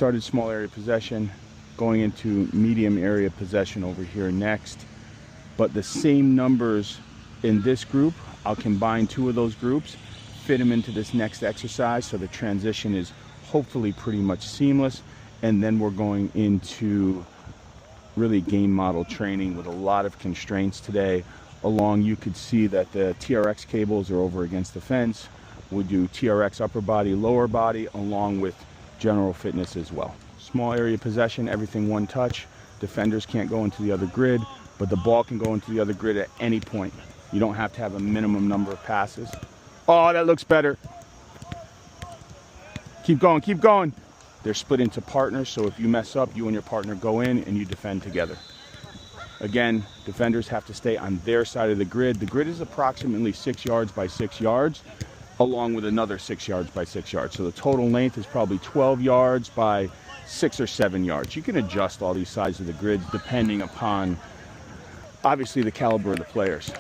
started small area possession, going into medium area possession over here next. But the same numbers in this group, I'll combine two of those groups, fit them into this next exercise, so the transition is hopefully pretty much seamless. And then we're going into really game model training with a lot of constraints today. Along, you could see that the TRX cables are over against the fence. We do TRX upper body, lower body, along with general fitness as well. Small area possession, everything one touch. Defenders can't go into the other grid, but the ball can go into the other grid at any point. You don't have to have a minimum number of passes. Oh, that looks better. Keep going, keep going. They're split into partners, so if you mess up, you and your partner go in and you defend together. Again, defenders have to stay on their side of the grid. The grid is approximately 6 yards by 6 yards, along with another 6 yards by 6 yards. So the total length is probably 12 yards by 6 or 7 yards. You can adjust all these sides of the grids depending upon, obviously, the caliber of the players.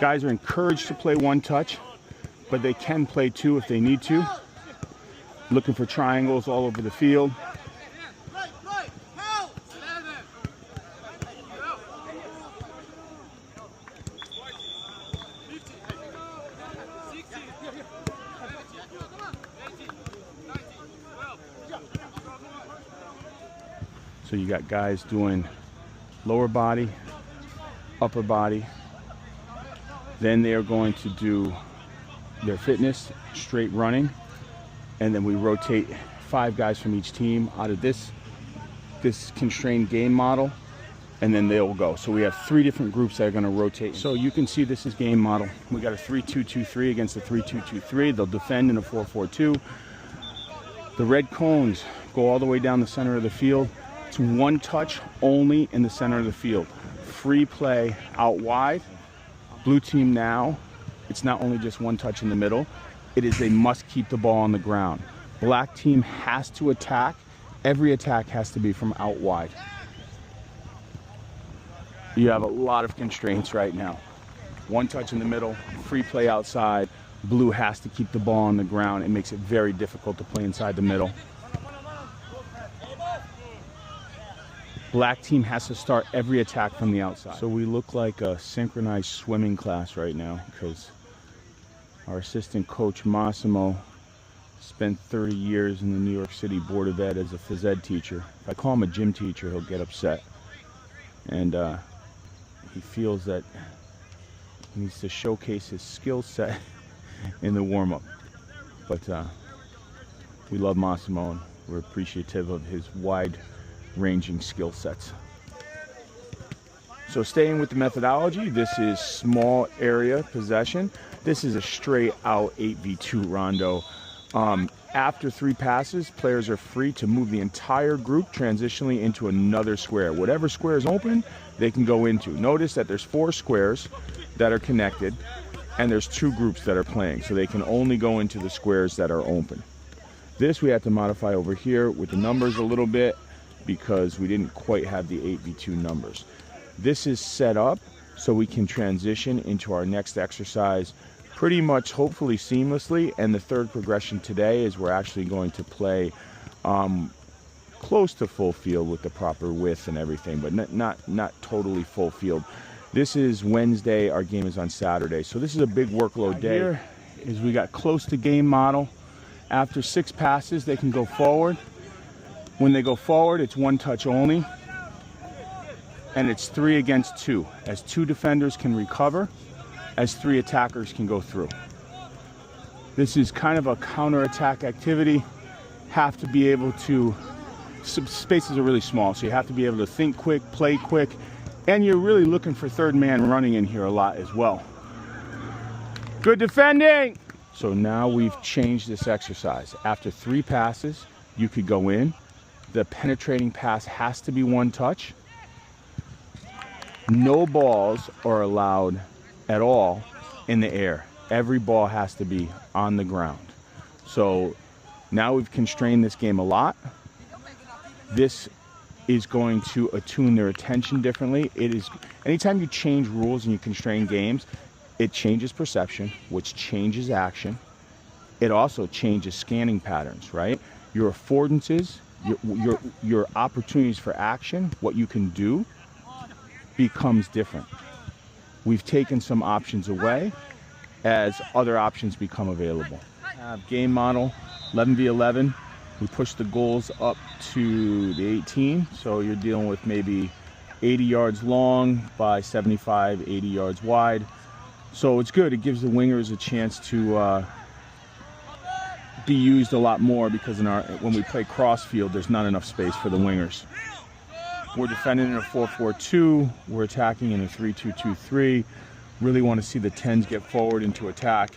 Guys are encouraged to play one touch, but they can play two if they need to. Looking for triangles all over the field. So you got guys doing lower body, upper body. Then they are going to do their fitness, straight running. And then we rotate 5 guys from each team out of this constrained game model. And then they'll go. So we have 3 different groups that are going to rotate. So you can see this is game model. We got a 3-2-2-3 against a 3-2-2-3. They'll defend in a 4-4-2. The red cones go all the way down the center of the field. It's one touch only in the center of the field. Free play out wide. Blue team now, it's not only just one touch in the middle, it is they must keep the ball on the ground. Black team has to attack. Every attack has to be from out wide. You have a lot of constraints right now. One touch in the middle, free play outside. Blue has to keep the ball on the ground. It makes it very difficult to play inside the middle. Black team has to start every attack from the outside. So we look like a synchronized swimming class right now because our assistant coach Massimo spent 30 years in the New York City Board of Ed as a phys ed teacher. If I call him a gym teacher, he'll get upset. And he feels that he needs to showcase his skill set in the warm-up. But we love Massimo and we're appreciative of his wide-ranging skill sets. So staying with the methodology, this is small area possession. This is a straight out 8v2 rondo. After 3 passes, players are free to move the entire group transitionally into another square. Whatever square is open, they can go into. Notice that there's 4 squares that are connected and there's 2 groups that are playing. So they can only go into the squares that are open. This we had to modify over here with the numbers a little bit because we didn't quite have the 8v2 numbers. This is set up so we can transition into our next exercise pretty much hopefully seamlessly. And the third progression today is we're actually going to play close to full field with the proper width and everything, but not totally full field. This is Wednesday, our game is on Saturday. So this is a big workload day. Here is we got close to game model. After 6 passes, they can go forward. When they go forward, it's one touch only. And it's 3 against 2, as 2 defenders can recover, as 3 attackers can go through. This is kind of a counter-attack activity. Have to be able to, spaces are really small, so you have to be able to think quick, play quick, and you're really looking for third man running in here a lot as well. Good defending! So now we've changed this exercise. After 3 passes, you could go in. The penetrating pass has to be one touch. No balls are allowed at all in the air. Every ball has to be on the ground. So now we've constrained this game a lot. This is going to attune their attention differently. It is, anytime you change rules and you constrain games, it changes perception, which changes action, it also changes scanning patterns, right? Your affordances, your opportunities for action, what you can do becomes different. We've taken some options away as other options become available. Game model, 11v11. We push the goals up to the 18, so you're dealing with maybe 80 yards long by 75, 80 yards wide. So it's good. It gives the wingers a chance to be used a lot more, because when we play crossfield, there's not enough space for the wingers. We're defending in a 4-4-2. We're attacking in a 3-2-2-3. Really want to see the 10s get forward into attack.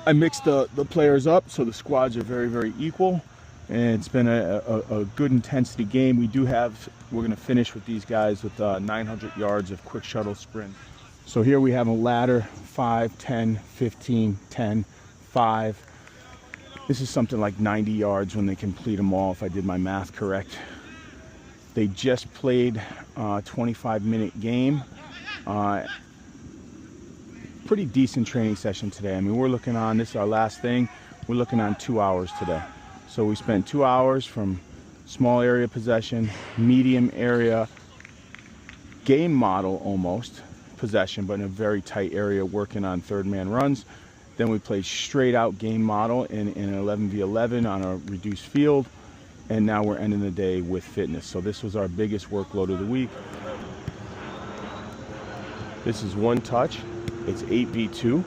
I mixed the players up so the squads are very, very equal, and it's been a good intensity game. We're going to finish with these guys with 900 yards of quick shuttle sprint. So here we have a ladder, 5, 10, 15, 10, 5. This is something like 90 yards when they complete them all, if I did my math correct. They just played a 25-minute game. Pretty decent training session today. I mean, this is our last thing. We're looking on 2 hours today. So we spent 2 hours from small area possession, medium area, game model almost possession, but in a very tight area, working on third man runs. Then we played straight out game model in an 11v11 on a reduced field. And now we're ending the day with fitness. So this was our biggest workload of the week. This is one touch. It's 8v2.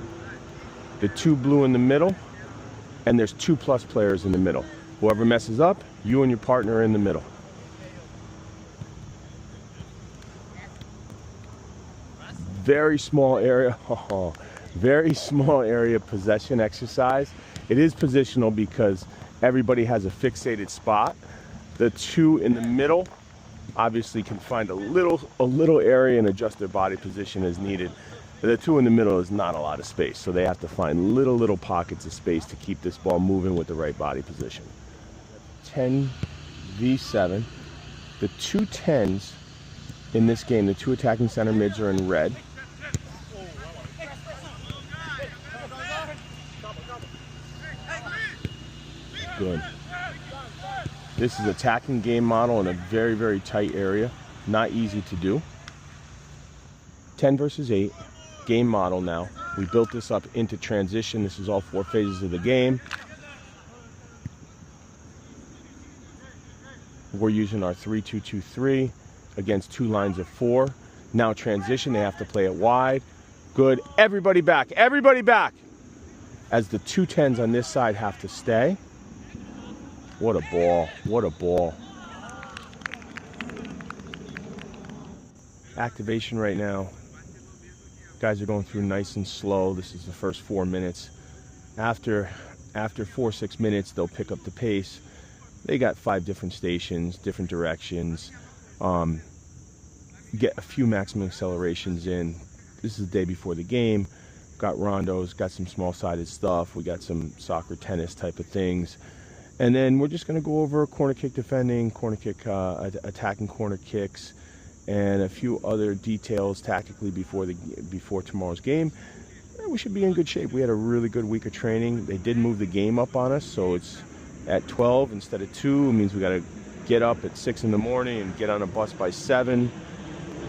The 2 blue in the middle, and there's 2+ players in the middle. Whoever messes up, you and your partner are in the middle. Very small area. Very small area possession exercise. It is positional because everybody has a fixated spot. The 2 in the middle obviously can find a little area and adjust their body position as needed. The 2 in the middle is not a lot of space, so they have to find little pockets of space to keep this ball moving with the right body position. 10v7. The 2 10s in this game, the 2 attacking center mids are in red. Good. This is attacking game model in a very, very tight area. Not easy to do. 10 versus 8. Game model now. We built this up into transition. This is all 4 phases of the game. We're using our 3-2-2-3 against 2 lines of 4. Now transition, they have to play it wide. Good. Everybody back. Everybody back. As the 2 10s on this side have to stay. What a ball. What a ball. Activation right now. Guys are going through nice and slow. This is the first 4 minutes. After 4-6 minutes, they'll pick up the pace. They got 5 different stations, different directions. Get a few maximum accelerations in. This is the day before the game. Got rondos, got some small-sided stuff. We got some soccer, tennis type of things. And then we're just going to go over corner kick defending, corner kick attacking corner kicks, and a few other details tactically before tomorrow's game. We should be in good shape. We had a really good week of training. They did move the game up on us, so it's at 12 instead of 2. It means we got to get up at 6 in the morning and get on a bus by 7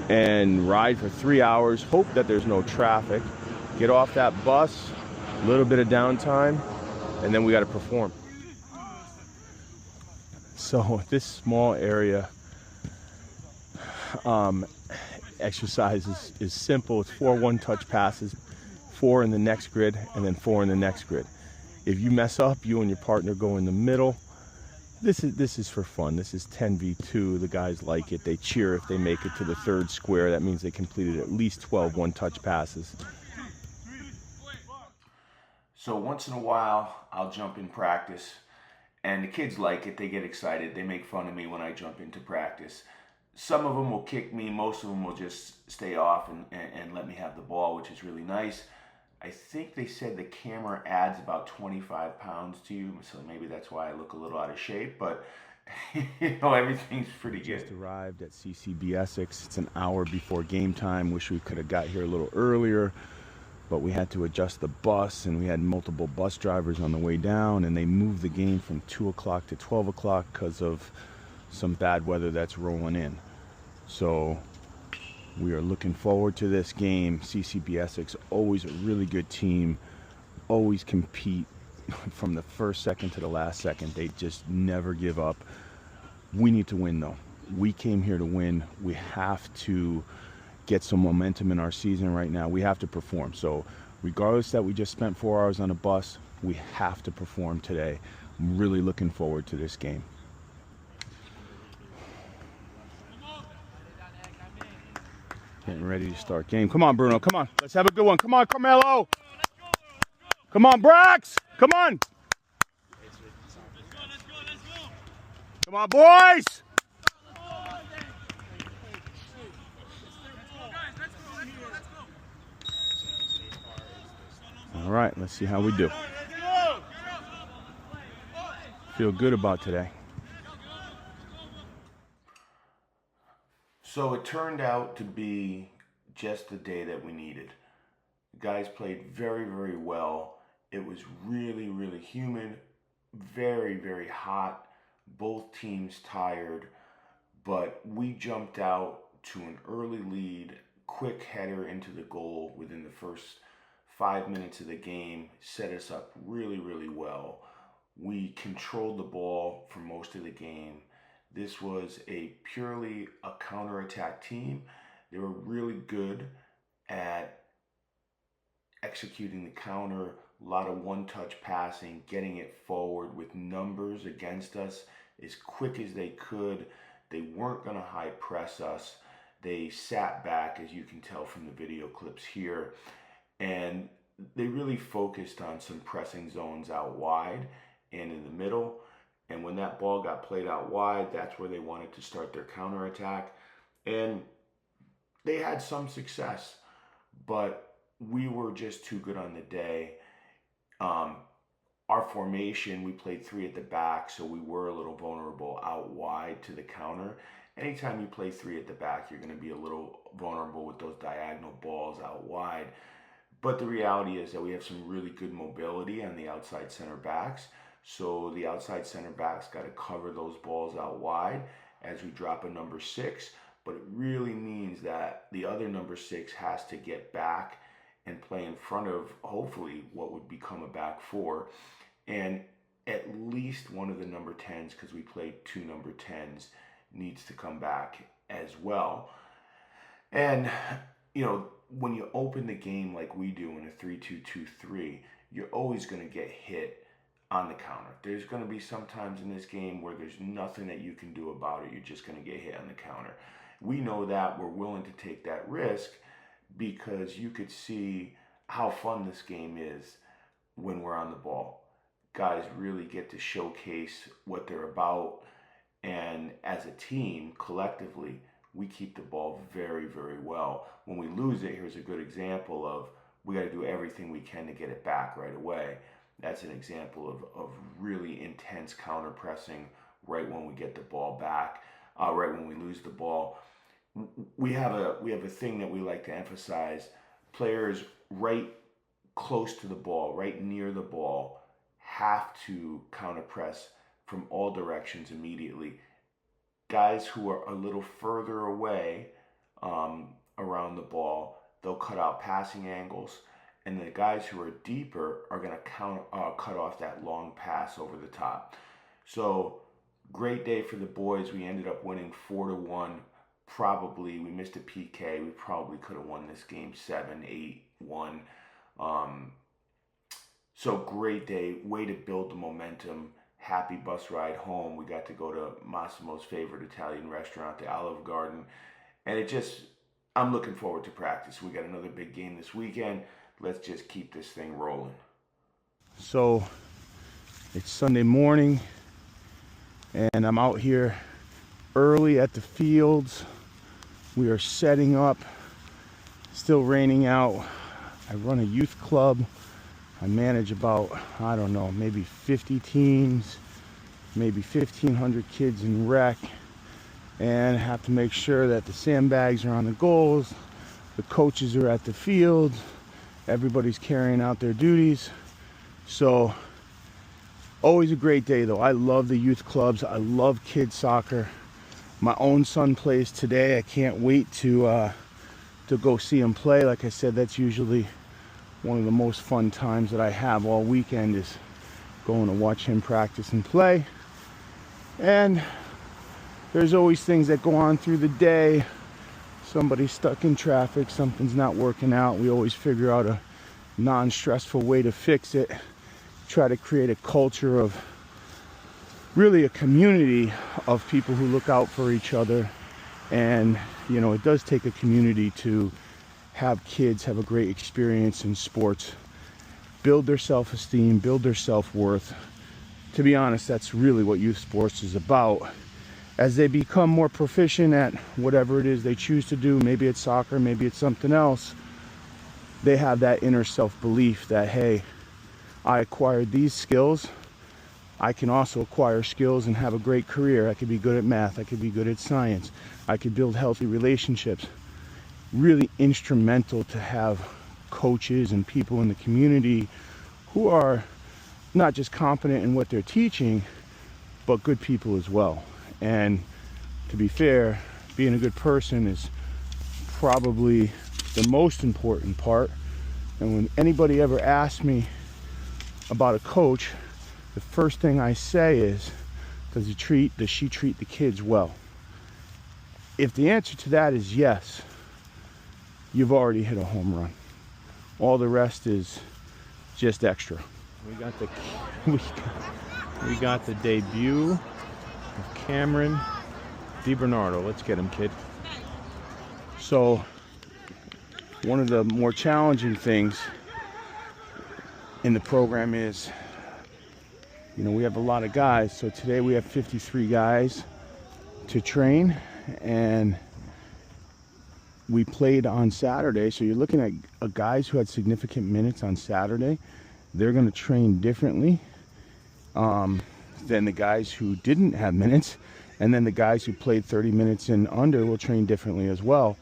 and ride for 3 hours. Hope that there's no traffic. Get off that bus, a little bit of downtime, and then we got to perform. So this small area exercise is simple. It's 4 one-touch passes, 4 in the next grid, and then 4 in the next grid. If you mess up, you and your partner go in the middle. This is for fun. This is 10v2. The guys like it. They cheer if they make it to the 3rd square. That means they completed at least 12 one-touch passes. So once in a while, I'll jump in practice. And the kids like it. They get excited. They make fun of me when I jump into practice. Some of them will kick me. Most of them will just stay off and let me have the ball, which is really nice. I think they said the camera adds about 25 pounds to you, so maybe that's why I look a little out of shape, but everything's pretty good. Just arrived at CCB Essex. It's an hour before game time. Wish we could have got here a little earlier. but we had to adjust the bus, and we had multiple bus drivers on the way down, and they moved the game from 2 o'clock to 12 o'clock because of some bad weather that's rolling in. So we are looking forward to this game. CCB Essex, always a really good team, always compete from the first second to the last second. They just never give up. We need to win, though. We came here to win. We have to get some momentum in our season right now. We have to perform. So regardless that we just spent 4 hours on a bus, we have to perform today. I'm really looking forward to this game. Getting ready to start game. Come on, Bruno. Come on. Let's have a good one. Come on, Carmelo. Come on, Brax. Come on. Come on, boys. All right, let's see how we do. Feel good about today. So it turned out to be just the day that we needed. The guys played very, very well. It was really, really humid, very, very hot. Both teams tired, but we jumped out to an early lead, quick header into the goal within the first 5 minutes of the game, set us up really, really well. We controlled the ball for most of the game. This was purely a counterattack team. They were really good at executing the counter, a lot of one-touch passing, getting it forward with numbers against us as quick as they could. They weren't going to high press us. They sat back, as you can tell from the video clips here, and they really focused on some pressing zones out wide and in the middle. And when that ball got played out wide, that's where they wanted to start their counterattack. And they had some success, but we were just too good on the day. Our formation, we played 3 at the back, so we were a little vulnerable out wide to the counter. Anytime you play 3 at the back, you're going to be a little vulnerable with those diagonal balls out wide. But the reality is that we have some really good mobility on the outside center backs. So the outside center backs got to cover those balls out wide as we drop a number 6. But it really means that the other number 6 has to get back and play in front of, hopefully, what would become a back 4. And at least one of the number 10s, because we played 2 number 10s, needs to come back as well. And, you know, when you open the game like we do in a 3-2-2-3, you're always going to get hit on the counter. There's going to be some times in this game where there's nothing that you can do about it. You're just going to get hit on the counter. We know that. We're willing to take that risk because you could see how fun this game is when we're on the ball. Guys really get to showcase what they're about. And as a team, collectively, we keep the ball very, very well. When we lose it, here's a good example of we got to do everything we can to get it back right away. That's an example of really intense counter pressing right when we get the ball back, right when we lose the ball. We have a thing that we like to emphasize. Players right close to the ball, right near the ball, have to counter press from all directions immediately. Guys who are a little further away around the ball, they'll cut out passing angles. And the guys who are deeper are going to cut off that long pass over the top. So great day for the boys. We ended up winning 4-1. Probably, we missed a PK. We probably could have won this game 7-8-1. So great day. Way to build the momentum. Happy bus ride home. We got to go to Massimo's favorite Italian restaurant, the Olive Garden. And I'm looking forward to practice. We got another big game this weekend. Let's just keep this thing rolling. So it's Sunday morning, and I'm out here early at the fields. We are setting up. Still raining out. I run a youth club. I manage about, I don't know, maybe 50 teams, maybe 1,500 kids in rec, and have to make sure that the sandbags are on the goals, the coaches are at the field, Everybody's carrying out their duties. So always a great day though. I love the youth clubs. I love kids soccer. My own son plays today. I can't wait to go see him play. Like I said, that's usually one of the most fun times that I have all weekend, is going to watch him practice and play. And there's always things that go on through the day. Somebody's stuck in traffic, something's not working out. We always figure out a non-stressful way to fix it. Try to create a culture of really a community of people who look out for each other. And you know, it does take a community to have kids have a great experience in sports, build their self-esteem, build their self-worth. To be honest, that's really what youth sports is about. As they become more proficient at whatever it is they choose to do, maybe it's soccer, maybe it's something else, they have that inner self-belief that, hey, I acquired these skills, I can also acquire skills and have a great career. I could be good at math, I could be good at science, I could build healthy relationships. Really instrumental to have coaches and people in the community who are not just competent in what they're teaching, but good people as well. And to be fair, being a good person is probably the most important part. And when anybody ever asks me about a coach, the first thing I say is, does she treat the kids well? If the answer to that is yes, you've already hit a home run. All the rest is just extra. We got the debut of Cameron DiBernardo. Let's get him, kid. So one of the more challenging things in the program is, you know, we have a lot of guys. So today we have 53 guys to train, and we played on Saturday. So you're looking at guys who had significant minutes on Saturday. They're going to train differently than the guys who didn't have minutes, and then the guys who played 30 minutes and under will train differently as well.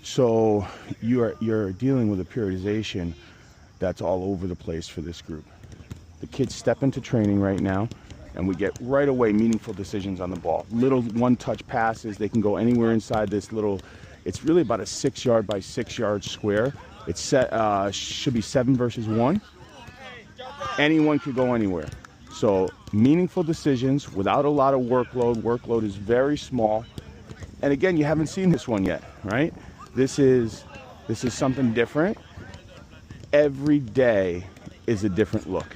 So you're dealing with a periodization that's all over the place for this group. The kids step into training right now, and we get right away meaningful decisions on the ball. Little one-touch passes. They can go anywhere inside this little. It's really about a 6-yard by 6-yard square. It's set. Should be 7 versus 1. Anyone could go anywhere. So meaningful decisions without a lot of workload. Workload is very small. And again, you haven't seen this one yet, right? This is something different. Every day is a different look.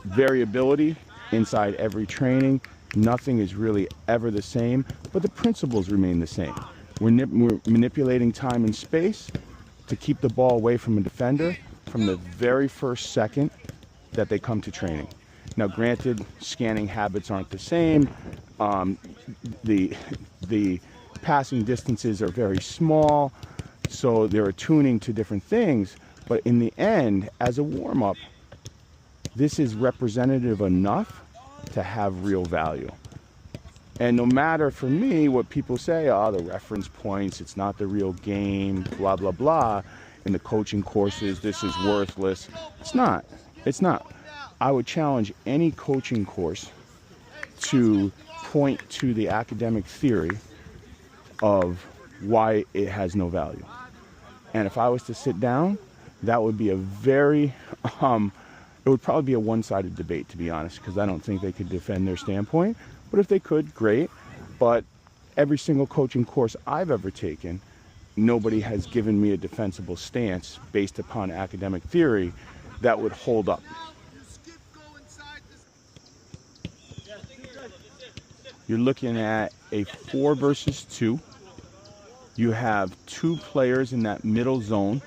Variability inside every training. Nothing is really ever the same, but the principles remain the same. We're manipulating time and space to keep the ball away from a defender from the very first second that they come to training. Now, granted, scanning habits aren't the same. The passing distances are very small, so they're attuning to different things. But in the end, as a warm-up, this is representative enough to have real value. And no matter, for me, what people say, oh, the reference points, it's not the real game, blah, blah, blah, in the coaching courses, this is worthless. It's not. It's not. I would challenge any coaching course to point to the academic theory of why it has no value. And if I was to sit down, that would be a very, it would probably be a one-sided debate, to be honest, because I don't think they could defend their standpoint. But if they could, great. But every single coaching course I've ever taken, nobody has given me a defensible stance based upon academic theory that would hold up. You're looking at a 4 versus 2. You have 2 players in that middle zone.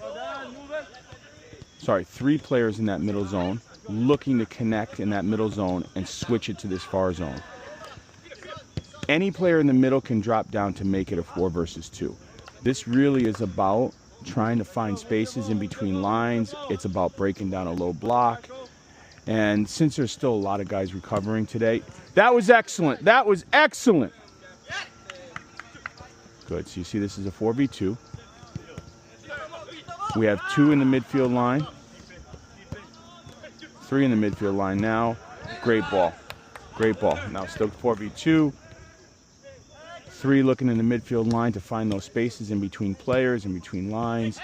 Sorry, 3 players in that middle zone looking to connect in that middle zone and switch it to this far zone. Any player in the middle can drop down to make it a 4 versus 2. This really is about trying to find spaces in between lines. It's about breaking down a low block. And since there's still a lot of guys recovering today, that was excellent. That was excellent. Good. So you see this is a 4v2. We have 2 in the midfield line. 3 in the midfield line now. Great ball. Great ball. Now still 4v2. 3 looking in the midfield line to find those spaces in between players, in between lines.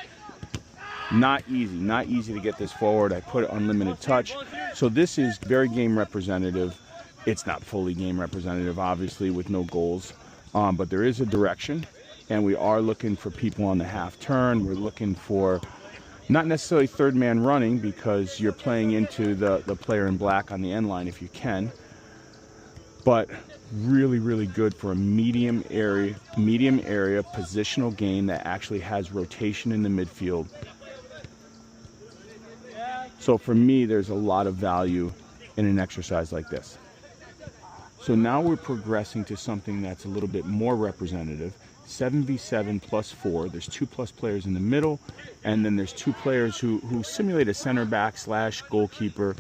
Not easy to get this forward. I put unlimited touch. So this is very game representative. It's not fully game representative, obviously, with no goals. But there is a direction, and we are looking for people on the half turn. We're looking for not necessarily third man running, because you're playing into the player in black on the end line if you can. But really good for a medium area positional game that actually has rotation in the midfield. So for me, there's a lot of value in an exercise like this. So now we're progressing to something that's a little bit more representative. 7v7 plus 4. There's 2 plus players in the middle, and then there's 2 players who simulate a center back / goalkeeper.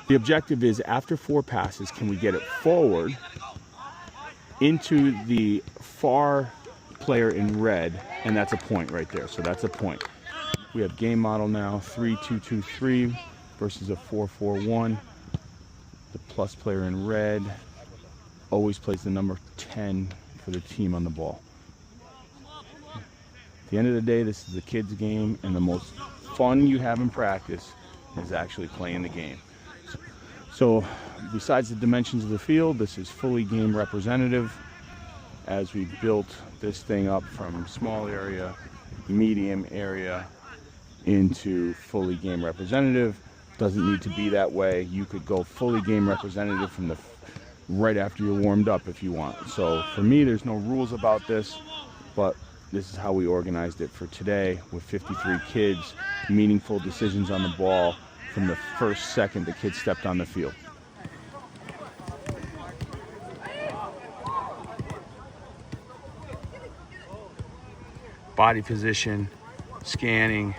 The objective is, after 4 passes, can we get it forward into the far player in red, and that's a point right there. So that's a point. We have game model now, 3-2-2-3 versus a 4-4-1. The plus player in red always plays the number 10 for the team on the ball. At the end of the day, this is a kid's game, and the most fun you have in practice is actually playing the game. So besides the dimensions of the field, this is fully game representative as we built this thing up from small area, medium area, into fully game representative. Doesn't need to be that way. You could go fully game representative from the right after you're warmed up if you want. So for me, there's no rules about this, but this is how we organized it for today with 53 kids, meaningful decisions on the ball from the first second the kid stepped on the field. Body position, scanning.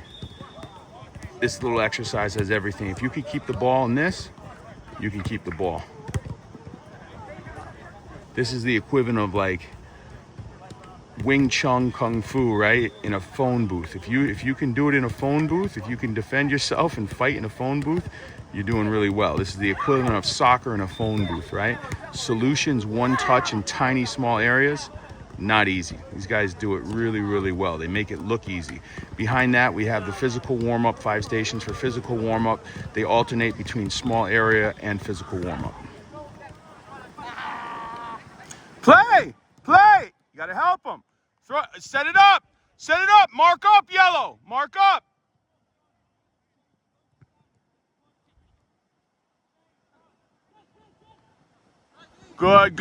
This little exercise has everything. If you can keep the ball in this, you can keep the ball. This is the equivalent of like Wing Chun Kung Fu, right? In a phone booth. If you can do it in a phone booth, if you can defend yourself and fight in a phone booth, you're doing really well. This is the equivalent of soccer in a phone booth, right? Solutions, one touch in tiny small areas. Not easy. These guys do it really well. They make it look easy. Behind that, we have the physical warm-up, 5 stations for physical warm-up. They alternate between small area and physical warm-up. Play! Play! You gotta help them. Set it up! Set it up! Mark up, yellow! Mark up! Good.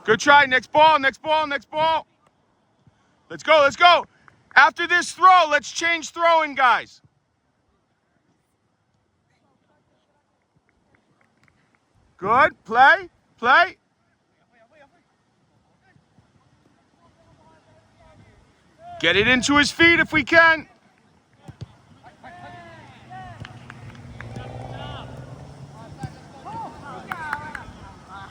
Good try. Next ball. Let's go. After this throw, let's change throwing, guys. Good. Play. Get it into his feet if we can.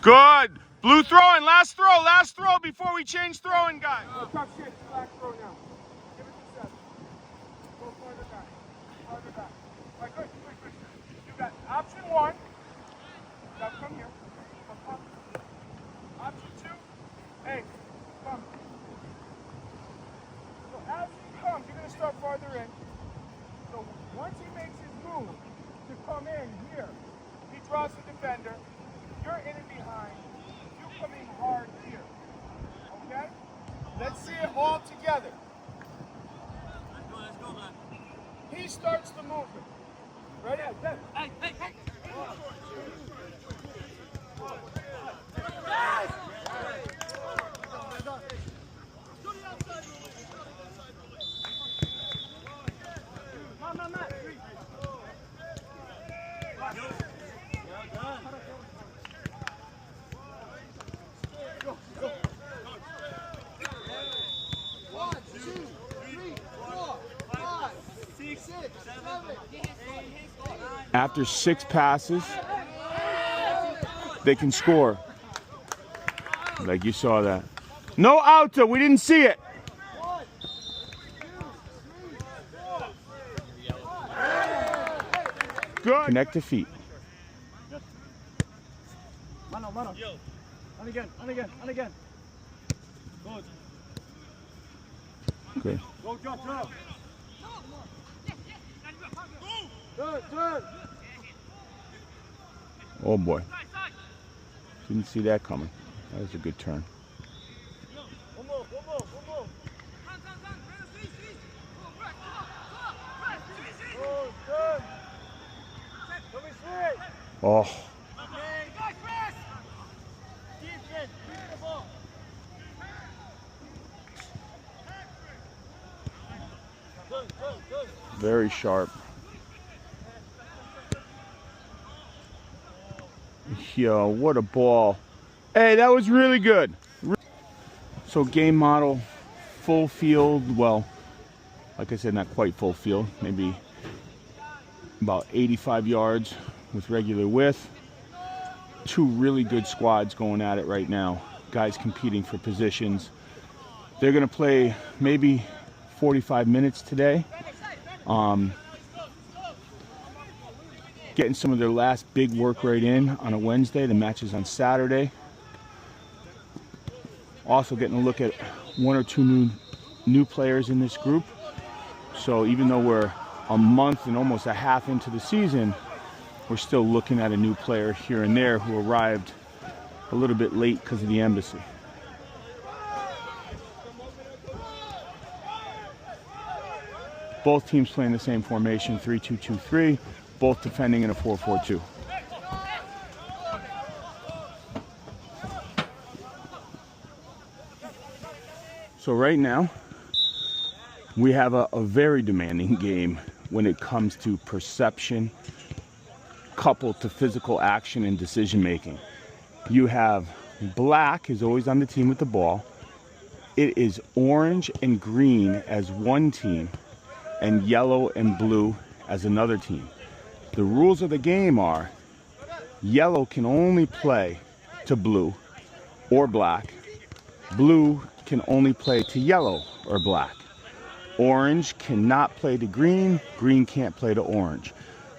Good. Blue throwing. Last throw before we change throwing, guys. Tough shit. Last throw now. Give it to Seth. Go farther back. All right, good. You got option 1. Now come here. Come. Option 2. Hey, come. So as he comes, you're going to start farther in. So once he makes his move to come in here, he draws the defender. You're in and behind. You come in hard here. Okay? Let's see it all together. Let's go, man. He starts the movement. Ready? Hey. After 6 passes, they can score. Like you saw that. No outer, we didn't see it. Connect to feet. Mano, mano. On again, on again, on again. Good. Good. Go, drop, drop. Good, good. Oh boy. Didn't see that coming. That was a good turn. One more, one more, one more. Good, good. Coming straight. Oh, Defense, keep the ball. Good, good, good. very sharp. Yo, what a ball. Hey, that was really good. So game model, full field, well, like I said, not quite full field, maybe about 85 yards with regular width. Two really good squads going at it right now. Guys competing for positions. They're gonna play maybe 45 minutes today. Getting some of their last big work right in on a Wednesday. The match is on Saturday. Also getting a look at one or two new players in this group. So even though we're a month and almost a half into the season, we're still looking at a new player here and there who arrived a little bit late because of the embassy. Both teams playing the same formation, 3-2-2-3, both defending in a 4-4-2. So right now, we have a very demanding game when it comes to perception coupled to physical action and decision making. You have black is always on the team with the ball. It is orange and green as one team and yellow and blue as another team. The rules of the game are yellow can only play to blue or black. Blue can only play to yellow or black. Orange cannot play to green. Green can't play to orange.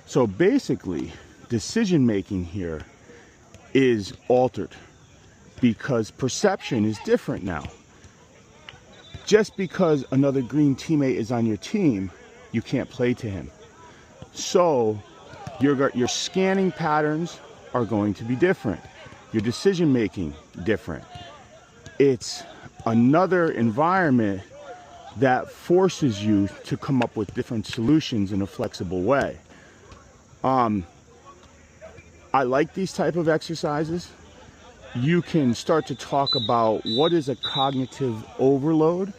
So basically, decision making here is altered because perception is different now. Just because another green teammate is on your team, you can't play to him. So your scanning patterns are going to be different. Your decision making different. It's another environment that forces you to come up with different solutions in a flexible way. I like these type of exercises. You can start to talk about what is a cognitive overload,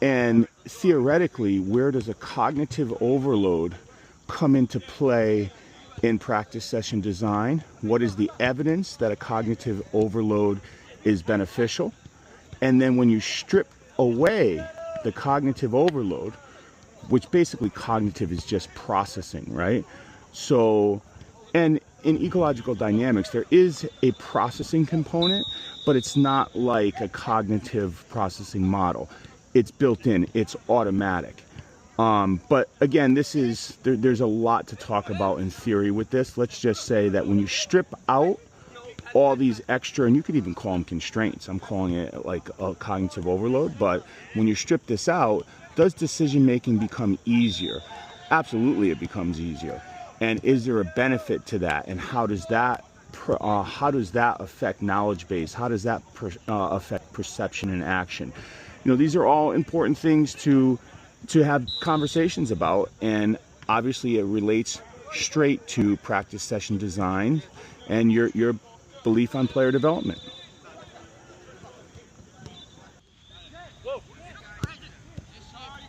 and theoretically, where does a cognitive overload come into play in practice session design? What is the evidence that a cognitive overload is beneficial? And then when you strip away the cognitive overload, which basically cognitive is just processing, right? So, and in ecological dynamics, there is a processing component, but it's not like a cognitive processing model. It's built in, it's automatic. But again, there's a lot to talk about in theory with this. Let's just say that when you strip out all these extra, and you could even call them constraints, I'm calling it like a cognitive overload, but when you strip this out, does decision making become easier? Absolutely, it becomes easier. And is there a benefit to that? And how does that affect knowledge base? How does that affect perception and action? You know, these are all important things to have conversations about, and obviously it relates straight to practice session design and your belief on player development.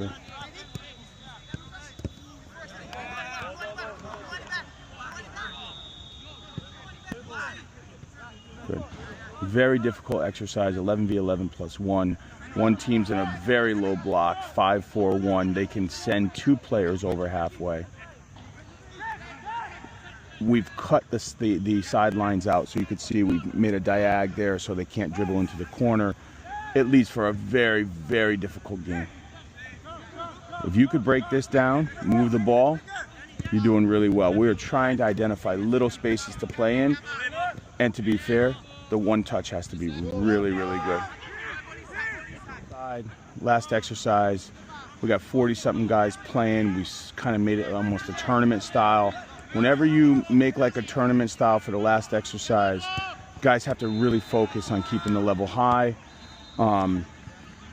Okay. Good. Very difficult exercise, 11v11 plus 1. One team's in a very low block, 5-4-1. They can send two players over halfway. We've cut the sidelines out, so you could see we've made a diag there so they can't dribble into the corner. It leads for a very, very difficult game. If you could break this down, move the ball, You're doing really well. We're trying to identify little spaces to play in, and to be fair, the one touch has to be really, really good. Last exercise, we got 40-something guys playing. We kind of made it almost a tournament style. Whenever you make like a tournament style for the last exercise, guys have to really focus on keeping the level high,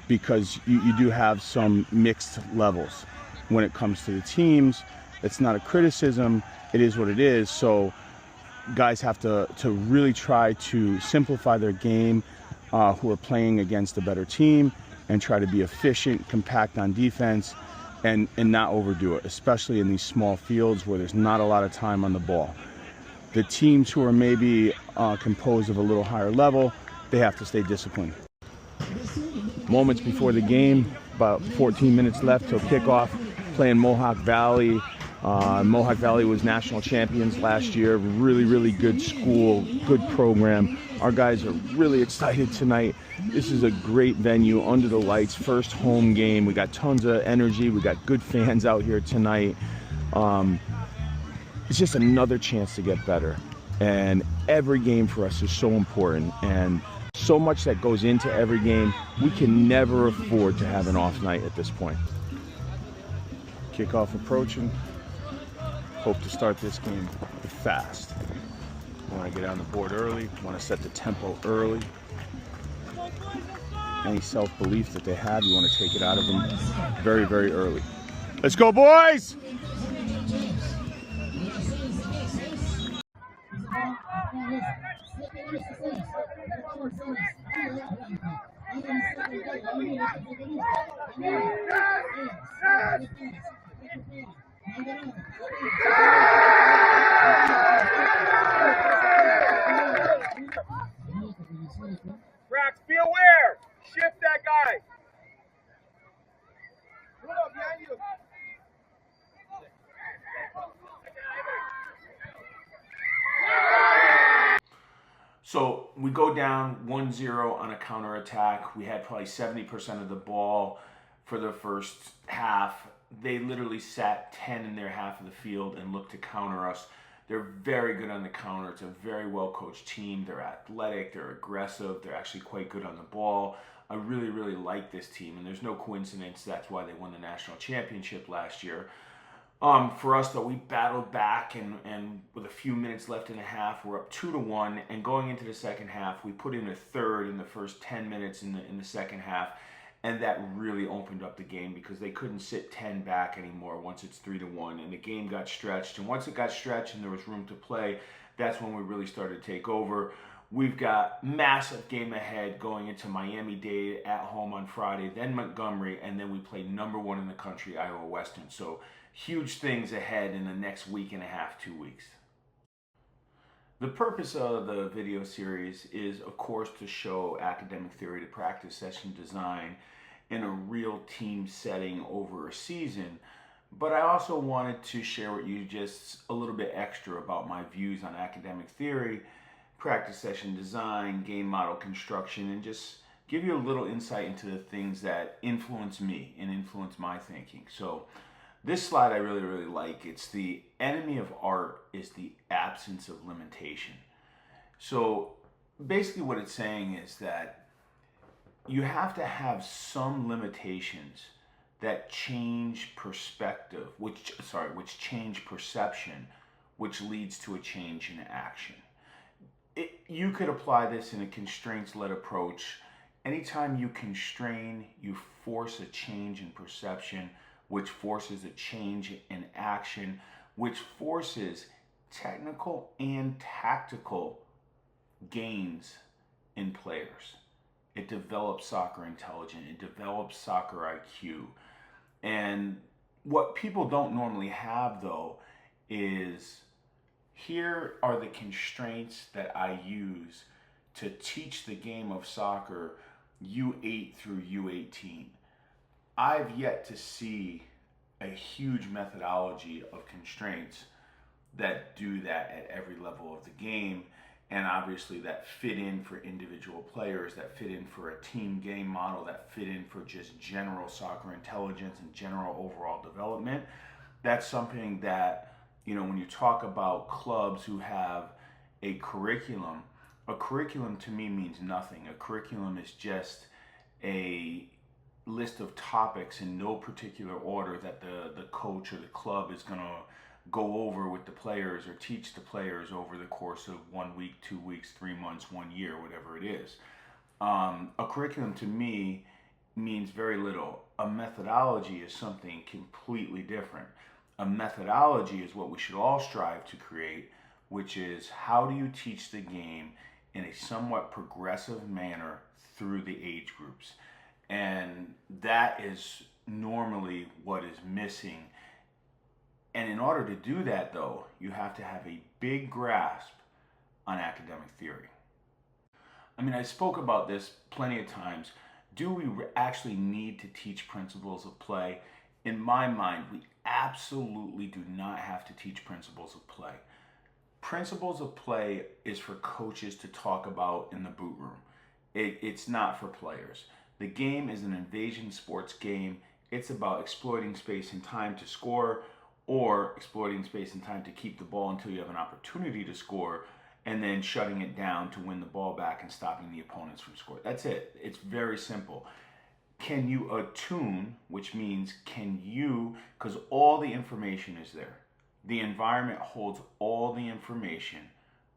because you do have some mixed levels when it comes to the teams. It's not a criticism, it is what it is. So guys have to really try to simplify their game, who are playing against a better team, and try to be efficient, compact on defense, and not overdo it, especially in these small fields where there's not a lot of time on the ball. The teams who are maybe composed of a little higher level, they have to stay disciplined. Moments before the game, about 14 minutes left till kickoff, playing Mohawk Valley. Mohawk Valley was national champions last year. Really, really good school, good program. Our guys are really excited tonight. This is a great venue, under the lights, first home game. We got tons of energy. We got good fans out here tonight. It's just another chance to get better. And every game for us is so important. And so much that goes into every game. We can never afford to have an off night at this point. Kickoff approaching. Hope to start this game fast. Want to get on the board early. Want to set the tempo early. Any self-belief that they have, you want to take it out of them very, very early. Let's go, boys! Rax, be aware. Shift that guy. Put up behind you. So we go down 1-0 on a counterattack. We had probably 70% of the ball for the first half. They literally sat 10 in their half of the field and looked to counter us. They're very good on the counter. It's a very well-coached team. They're athletic, they're aggressive, they're actually quite good on the ball. I really, really like this team, and there's no coincidence that's why they won the national championship last year. For us, though, we battled back, and with a few minutes left in the half, we're up 2-1. And going into the second half, we put in a third in the first 10 minutes in the second half, and that really opened up the game because they couldn't sit 10 back anymore once it's 3-1, and the game got stretched. And once it got stretched and there was room to play, that's when we really started to take over. We've got massive game ahead going into Miami-Dade at home on Friday, then Montgomery, and then we play #1 in the country, Iowa Western. So huge things ahead in the next week and a half, 2 weeks. The purpose of the video series is, of course, to show academic theory to practice session design in a real team setting over a season. But I also wanted to share with you just a little bit extra about my views on academic theory, practice session design, game model construction, and just give you a little insight into the things that influence me and influence my thinking. So this slide I really, really like. It's the enemy of art is the absence of limitation. So basically what it's saying is that you have to have some limitations that change perspective, which change perception, which leads to a change in action. You could apply this in a constraints-led approach. Anytime you constrain, you force a change in perception, which forces a change in action, which forces technical and tactical gains in players. It develops soccer intelligence, it develops soccer IQ. And what people don't normally have, though, is here are the constraints that I use to teach the game of soccer U8 through U18. I've yet to see a huge methodology of constraints that do that at every level of the game, and obviously that fit in for individual players, that fit in for a team game model, that fit in for just general soccer intelligence and general overall development. That's something that When you talk about clubs who have a curriculum to me means nothing. A curriculum is just a list of topics in no particular order that the coach or the club is going to go over with the players or teach the players over the course of 1 week, 2 weeks, 3 months, 1 year, whatever it is. A curriculum to me means very little. A methodology is something completely different. A methodology is what we should all strive to create, which is how do you teach the game in a somewhat progressive manner through the age groups. And that is normally what is missing. And in order to do that, though, you have to have a big grasp on academic theory. I mean, I spoke about this plenty of times. Do we actually need to teach principles of play? In my mind, we absolutely do not have to teach principles of play. Principles of play is for coaches to talk about in the boot room. It's not for players. The game is an invasion sports game. It's about exploiting space and time to score, or exploiting space and time to keep the ball until you have an opportunity to score, and then shutting it down to win the ball back and stopping the opponents from scoring. That's it. It's very simple. Can you attune, which means because all the information is there. The environment holds all the information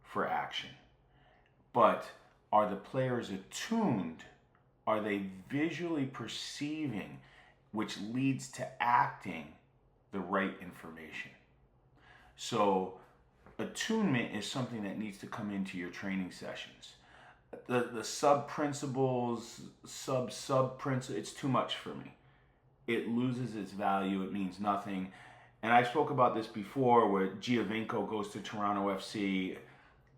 for action. But are the players attuned? Are they visually perceiving, which leads to acting the right information? So attunement is something that needs to come into your training sessions. The sub principles, sub principles, it's too much for me. It loses its value. It means nothing. And I spoke about this before, where Giovinco goes to Toronto FC.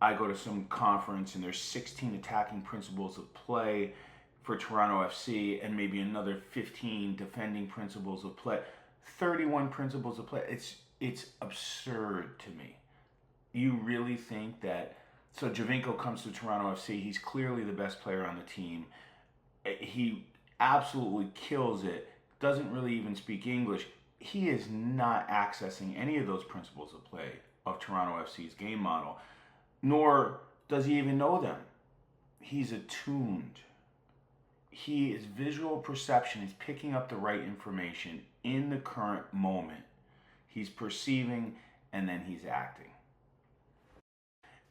I go to some conference and there's 16 attacking principles of play for Toronto FC and maybe another 15 defending principles of play. 31 principles of play. It's absurd to me. You really think that? So Giovinco comes to Toronto FC. He's clearly the best player on the team. He absolutely kills it. Doesn't really even speak English. He is not accessing any of those principles of play of Toronto FC's game model, nor does he even know them. He's attuned. His visual perception is picking up the right information in the current moment. He's perceiving and then he's acting.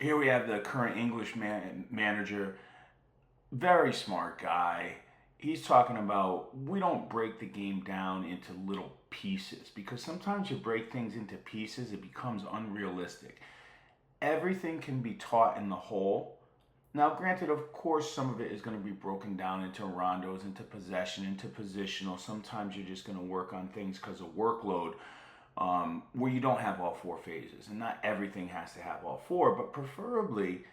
Here we have the current English manager, very smart guy. He's talking about we don't break the game down into little pieces, because sometimes you break things into pieces, it becomes unrealistic. Everything can be taught in the whole. Now, granted, of course, some of it is going to be broken down into rondos, into possession, into positional. Sometimes you're just going to work on things because of workload, where you don't have all four phases. And not everything has to have all four, but preferably,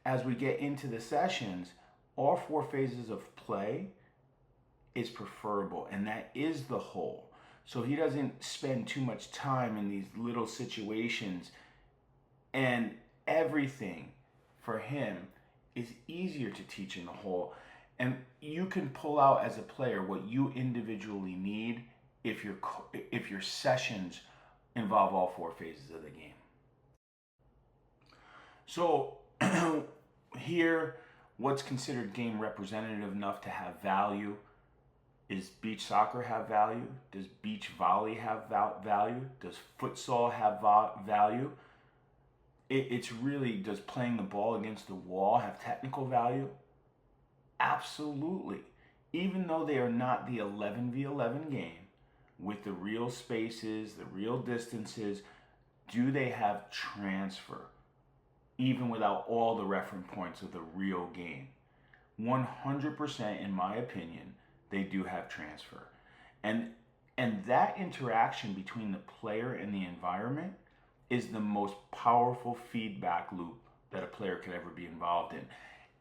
as we get into the sessions, all four phases of play is preferable, and that is the whole. So he doesn't spend too much time in these little situations, and everything for him is easier to teach in the whole. And you can pull out as a player what you individually need if your sessions involve all four phases of the game. So here, what's considered game representative enough to have value? Is beach soccer have value? Does beach volley have value? Does futsal have value? It's really, does playing the ball against the wall have technical value? Absolutely. Even though they are not the 11v11 game with the real spaces, the real distances, do they have transfer? Even without all the reference points of the real game. 100% in my opinion, they do have transfer. And that interaction between the player and the environment is the most powerful feedback loop that a player could ever be involved in.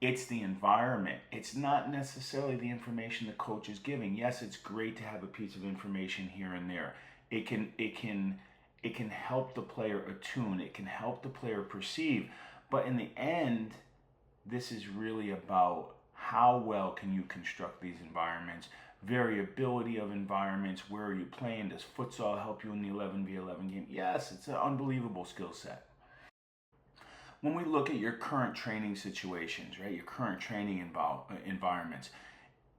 It's the environment. It's not necessarily the information the coach is giving. Yes, it's great to have a piece of information here and there. It can help the player attune. It can help the player perceive. But in the end, this is really about how well can you construct these environments variability of environments. Where are you playing? Does futsal help you in the 11v11 game? Yes, it's an unbelievable skill set. When we look at your current training situations, right, your current training environments,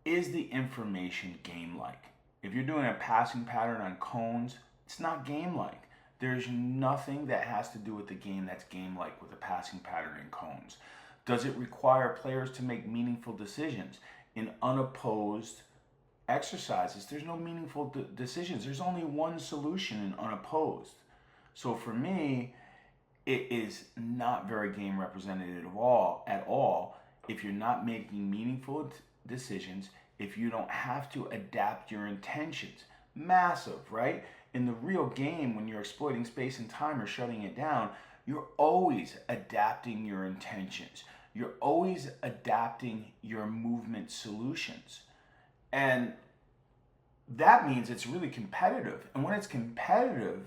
is the information game-like? If you're doing a passing pattern on cones, it's not game-like. There's nothing that has to do with the game that's game-like with a passing pattern in cones. Does it require players to make meaningful decisions? In unopposed exercises, there's no meaningful decisions. There's only one solution in unopposed. So for me, it is not very game representative at all if you're not making meaningful decisions, if you don't have to adapt your intentions. Massive, right? In the real game, when you're exploiting space and time or shutting it down, you're always adapting your intentions. You're always adapting your movement solutions. And that means it's really competitive. And when it's competitive,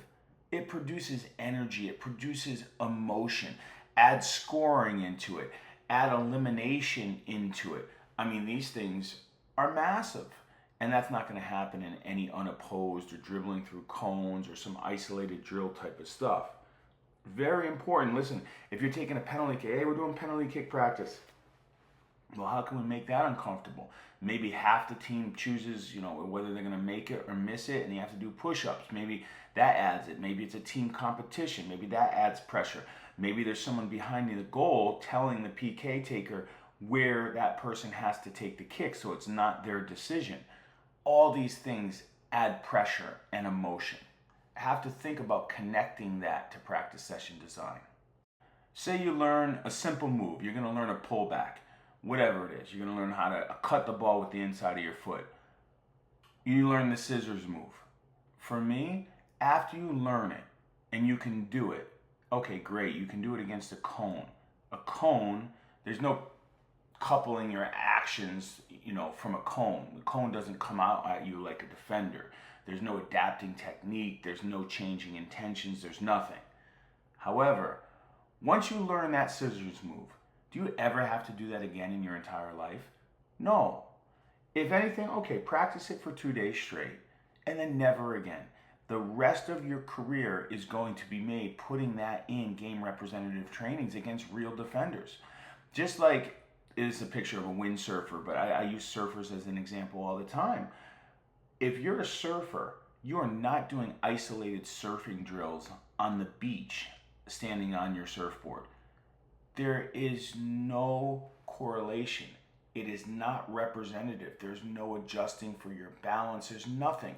it produces energy, it produces emotion. Add scoring into it, add elimination into it. I mean, these things are massive. And that's not going to happen in any unopposed or dribbling through cones or some isolated drill type of stuff. Very important. Listen, if you're taking a penalty kick, hey, we're doing penalty kick practice. Well, how can we make that uncomfortable? Maybe half the team chooses, whether they're going to make it or miss it, and you have to do push-ups. Maybe that adds it. Maybe it's a team competition. Maybe that adds pressure. Maybe there's someone behind the goal telling the PK taker where that person has to take the kick, so it's not their decision. All these things add pressure and emotion. Have to think about connecting that to practice session design. Say you learn a simple move. You're going to learn a pullback. Whatever it is. You're going to learn how to cut the ball with the inside of your foot. You learn the scissors move. For me, after you learn it and you can do it, okay, great. You can do it against a cone. A cone, there's no coupling your actions, from a cone. The cone doesn't come out at you like a defender. There's no adapting technique. There's no changing intentions. There's nothing. However, once you learn that scissors move, do you ever have to do that again in your entire life? No. If anything, okay, practice it for 2 days straight and then never again. The rest of your career is going to be made putting that in game representative trainings against real defenders. Just like it is a picture of a windsurfer, but I use surfers as an example all the time. If you're a surfer, you are not doing isolated surfing drills on the beach standing on your surfboard. There is no correlation. It is not representative. There's no adjusting for your balance. There's nothing.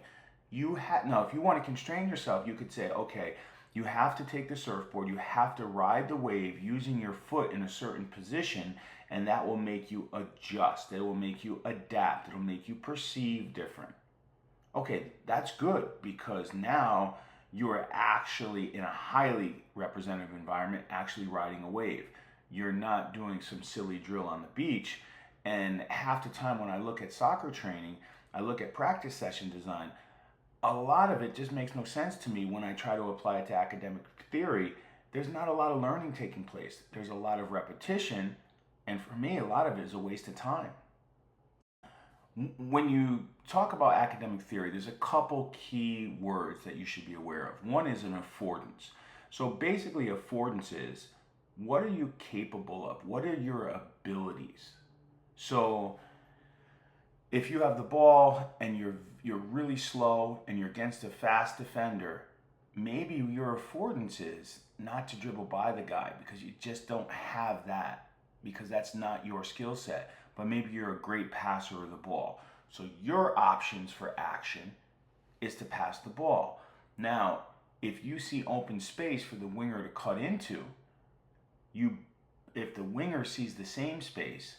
Now, if you want to constrain yourself, you could say, okay, you have to take the surfboard. You have to ride the wave using your foot in a certain position, and that will make you adjust. It will make you adapt. It will make you perceive different. Okay, that's good because now you are actually in a highly representative environment, actually riding a wave. You're not doing some silly drill on the beach. And half the time when I look at soccer training, I look at practice session design, a lot of it just makes no sense to me when I try to apply it to academic theory. There's not a lot of learning taking place. There's a lot of repetition, and for me, a lot of it is a waste of time. When you talk about academic theory, there's a couple key words that you should be aware of. One is an affordance. So basically, affordance is, what are you capable of? What are your abilities? So if you have the ball and you're really slow and you're against a fast defender, maybe your affordance is not to dribble by the guy because you just don't have that, because that's not your skill set. But maybe you're a great passer of the ball. So your options for action is to pass the ball. Now, if you see open space for the winger to cut into, if the winger sees the same space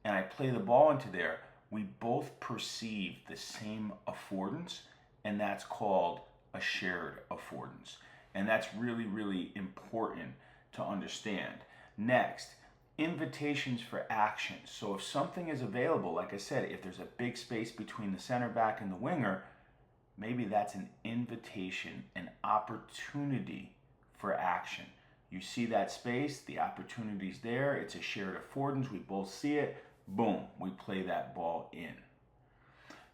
and I play the ball into there, we both perceive the same affordance, and that's called a shared affordance. And that's really, really important to understand. Next, invitations for action. So if something is available, like I said, if there's a big space between the center back and the winger, maybe that's an invitation, an opportunity for action. You see that space, the opportunity's there, it's a shared affordance, we both see it, boom, we play that ball in.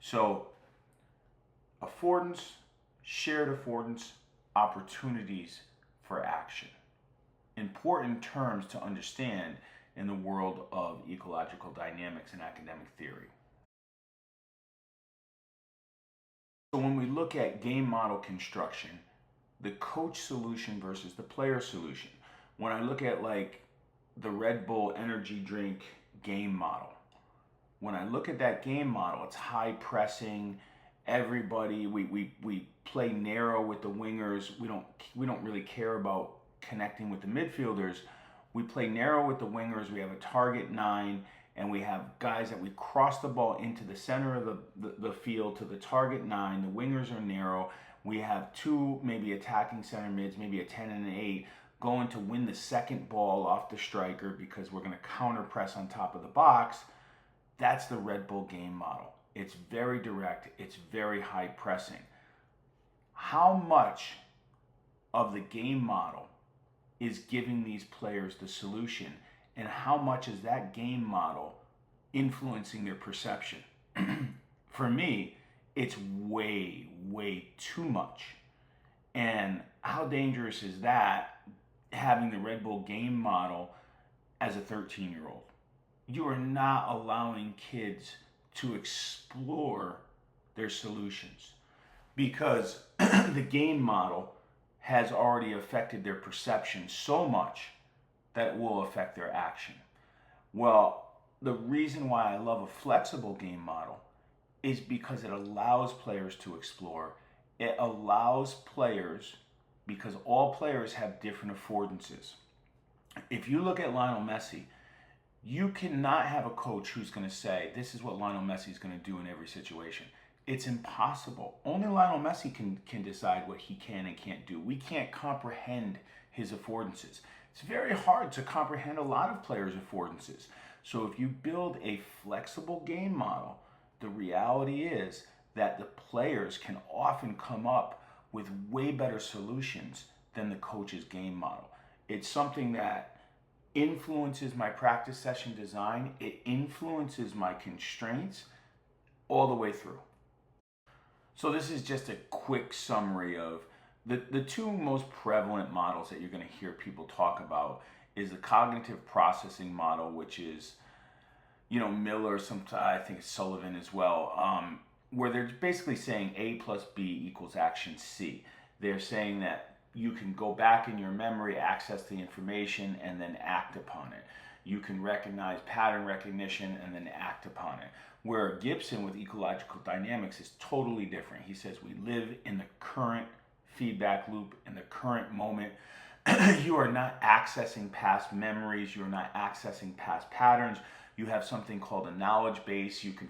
So affordance, shared affordance, opportunities for action. Important terms to understand in the world of ecological dynamics and academic theory. So when we look at game model construction, the coach solution versus the player solution, when I look at like the Red Bull energy drink game model, when I look at that game model, it's high pressing. Everybody, we play narrow with the wingers. We don't really care about connecting with the midfielders. We play narrow with the wingers. We have a target 9, and we have guys that we cross the ball into the center of the field to the target 9. The wingers are narrow. We have 2 maybe attacking center mids, maybe a 10 and an 8, going to win the second ball off the striker because we're going to counter press on top of the box. That's the Red Bull game model. It's very direct. It's very high pressing. How much of the game model is giving these players the solution, and how much is that game model influencing their perception? For me, it's way, way too much. And how dangerous is that, having the Red Bull game model as a 13-year-old? You are not allowing kids to explore their solutions because the game model has already affected their perception so much that it will affect their action. Well, the reason why I love a flexible game model is because it allows players to explore. It allows players, because all players have different affordances. If you look at Lionel Messi, you cannot have a coach who's going to say, this is what Lionel Messi is going to do in every situation. It's impossible. Only Lionel Messi can decide what he can and can't do. We can't comprehend his affordances. It's very hard to comprehend a lot of players' affordances. So if you build a flexible game model, the reality is that the players can often come up with way better solutions than the coach's game model. It's something that influences my practice session design. It influences my constraints all the way through. So this is just a quick summary of the 2 most prevalent models that you're going to hear people talk about is the cognitive processing model, which is, Miller, I think it's Sullivan as well, where they're basically saying A plus B equals action C. They're saying that you can go back in your memory, access the information, and then act upon it. You can recognize pattern recognition and then act upon it. Where Gibson with ecological dynamics is totally different. He says we live in the current feedback loop, in the current moment. You are not accessing past memories. You're not accessing past patterns. You have something called a knowledge base. You can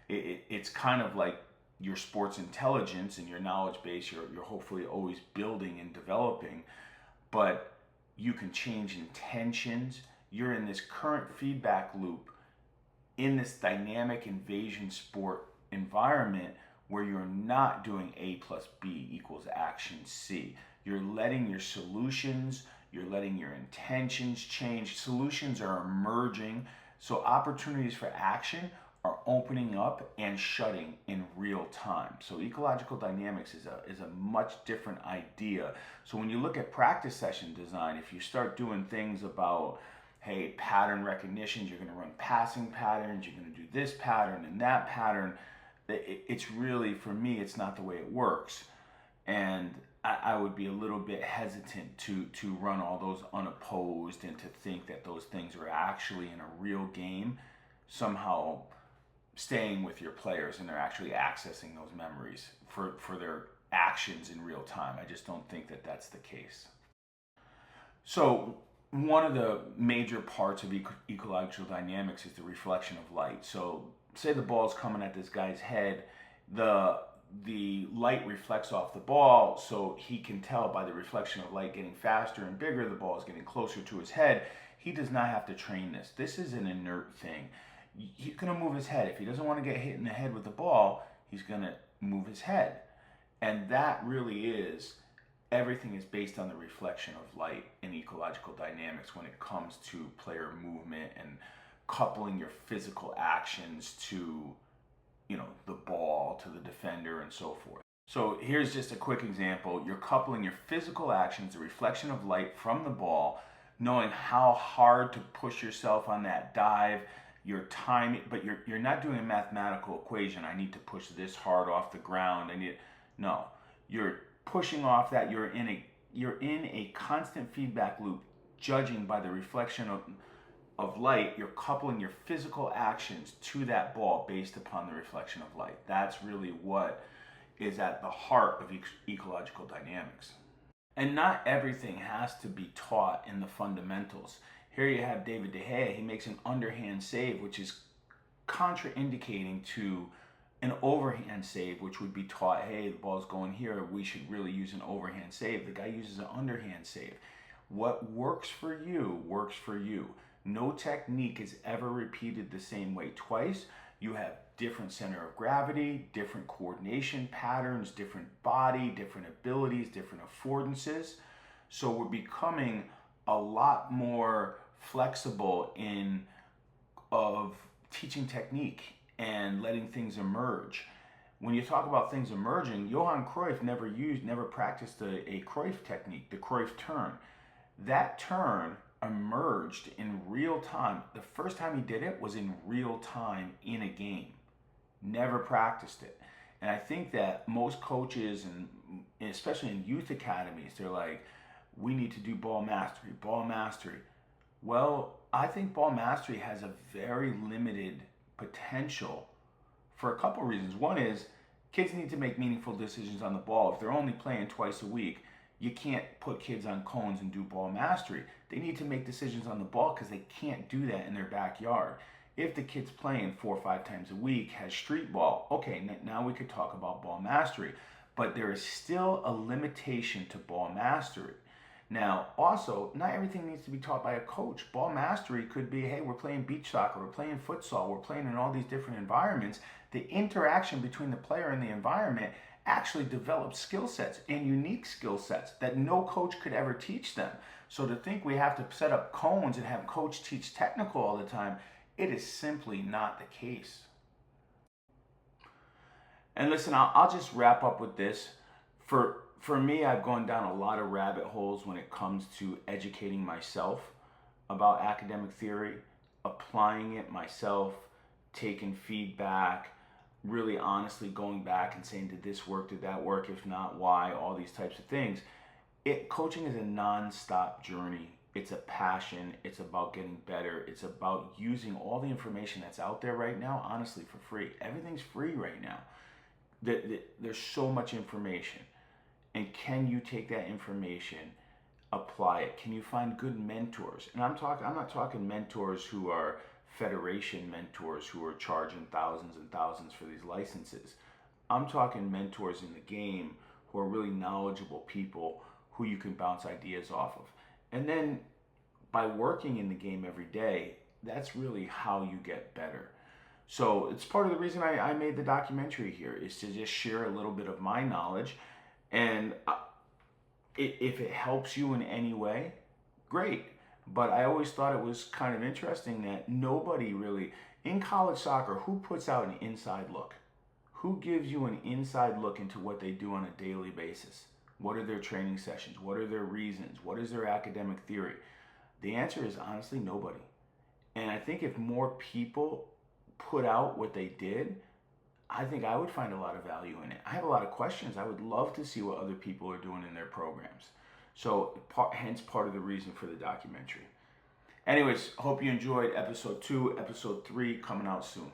it's kind of like your sports intelligence and your knowledge base. You're hopefully always building and developing, but you can change intentions. You're in this current feedback loop in this dynamic invasion sport environment where you're not doing A plus B equals action C. You're letting your solutions, you're letting your intentions change. Solutions are emerging. So opportunities for action are opening up and shutting in real time. So ecological dynamics is a much different idea. So when you look at practice session design, if you start doing things about, hey, pattern recognition, you're going to run passing patterns, you're going to do this pattern and that pattern, it's really, for me, it's not the way it works. And I would be a little bit hesitant to run all those unopposed and to think that those things are actually in a real game somehow staying with your players and they're actually accessing those memories for their actions in real time. I just don't think that that's the case. So one of the major parts of ecological dynamics is the reflection of light. So say the ball's coming at this guy's head, the light reflects off the ball, so he can tell by the reflection of light getting faster and bigger, the ball is getting closer to his head. He does not have to train this. This is an inert thing. He's going to move his head. If he doesn't want to get hit in the head with the ball, he's going to move his head. And that really is, everything is based on the reflection of light in ecological dynamics when it comes to player movement and coupling your physical actions to the ball to the defender and so forth. So here's just a quick example. You're coupling your physical actions, the reflection of light from the ball, knowing how hard to push yourself on that dive, your time, but you're not doing a mathematical equation. I need to push this hard off the ground. No. You're pushing off that. You're in a constant feedback loop, judging by the reflection of light. You're coupling your physical actions to that ball based upon the reflection of light. That's really what is at the heart of ecological dynamics. And not everything has to be taught in the fundamentals. Here you have David De Gea. He makes an underhand save, which is contraindicating to an overhand save, which would be taught, hey, the ball's going here, we should really use an overhand save. The guy uses an underhand save. What works for you works for you. No technique is ever repeated the same way twice. You have different center of gravity, different coordination patterns, different body, different abilities, different affordances. So we're becoming a lot more flexible of teaching technique and letting things emerge. When you talk about things emerging, Johan Cruyff never practiced a Cruyff technique, the Cruyff turn. That turn emerged in real time. The first time he did it was in real time in a game. Never practiced it. And I think that most coaches, and especially in youth academies, they're like, we need to do ball mastery, ball mastery. Well, I think ball mastery has a very limited potential for a couple reasons. One is kids need to make meaningful decisions on the ball. If they're only playing twice a week, you can't put kids on cones and do ball mastery. They need to make decisions on the ball because they can't do that in their backyard. If the kid's playing 4 or 5 times a week, has street ball, okay, now we could talk about ball mastery. But there is still a limitation to ball mastery. Now, also, not everything needs to be taught by a coach. Ball mastery could be, hey, we're playing beach soccer, we're playing futsal, we're playing in all these different environments. The interaction between the player and the environment actually develops skill sets and unique skill sets that no coach could ever teach them. So to think we have to set up cones and have coach teach technical all the time, it is simply not the case. And listen, I'll just wrap up with this. For me, I've gone down a lot of rabbit holes when it comes to educating myself about academic theory, applying it myself, taking feedback, really honestly going back and saying, did this work, did that work, if not, why, all these types of things. Coaching is a non-stop journey. It's a passion. It's about getting better. It's about using all the information that's out there right now, honestly, for free. Everything's free right now. There's so much information. And can you take that information, apply it? Can you find good mentors? And I'm not talking mentors who are federation mentors who are charging thousands and thousands for these licenses. I'm talking mentors in the game who are really knowledgeable people who you can bounce ideas off of. And then by working in the game every day, that's really how you get better. So it's part of the reason I made the documentary here, is to just share a little bit of my knowledge. And if it helps you in any way, great. But I always thought it was kind of interesting that nobody really, in college soccer, who puts out an inside look? Who gives you an inside look into what they do on a daily basis? What are their training sessions? What are their reasons? What is their academic theory? The answer is honestly nobody. And I think if more people put out what they did, I think I would find a lot of value in it. I have a lot of questions. I would love to see what other people are doing in their programs. So hence part of the reason for the documentary. Anyways, hope you enjoyed episode 2. Episode 3 coming out soon.